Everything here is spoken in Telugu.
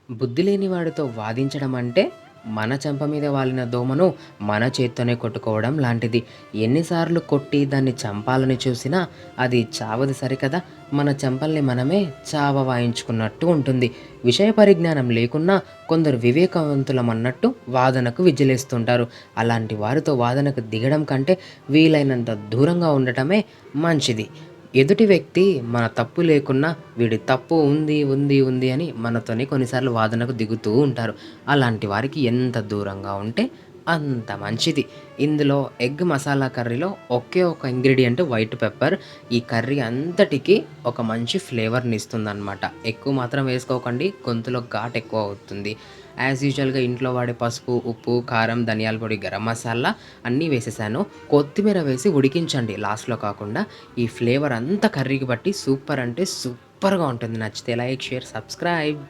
బుద్ధి లేని వాడితో వాదించడం అంటే, మన చెంప మీద వాలిన దోమను మన చేత్తోనే కొట్టుకోవడం లాంటిది. ఎన్నిసార్లు కొట్టి దాన్ని చంపాలని చూసినా అది చావదు సరికదా! మన చెంపల్ని మనమే చావవాయించుకున్నట్టు ఉంటుంది. విషయ పరిజ్ఞానం లేకున్నా కొందరు వివేకవంతులమన్నట్టు వాదనకు విజ్జులేస్తుంటారు. అలాంటి వారితో వాదనకు దిగడం కంటే వీలైనంత దూరంగా ఉండటమే మంచిది. ఎదుటి వ్యక్తి మన తప్పు లేకున్నా వీడి తప్పు ఉంది, ఉంది, ఉంది అని మనతోనే కొన్నిసార్లు వాదనకు దిగుతూ ఉంటారు. అలాంటి వారికి ఎంత దూరంగా ఉంటే అంత మంచిది. ఇందులో ఎగ్ మసాలా కర్రీలో ఒకే ఒక ఇంగ్రీడియంట్ వైట్ పెప్పర్. ఈ కర్రీ అంతటికి ఒక మంచి ఫ్లేవర్‌నిస్తుందనమాట. ఎక్కువ మాత్రం వేసుకోకండి. గొంతులో ఘాటు ఎక్కువ అవుతుంది. యాజ్ యూజువల్‌గా ఇంట్లో వాడే పసుపు, ఉప్పు, కారం, ధనియాల పొడి, గరం మసాలా అన్నీ వేసేసాను. కొత్తిమీర వేసి ఉడికించండి లాస్ట్‌లో కాకుండా. ఈ ఫ్లేవర్ అంతా కర్రీకి బట్టి సూపర్ అంటే సూపర్‌గా ఉంటుంది. నచ్చితే లైక్, షేర్, సబ్స్క్రైబ్.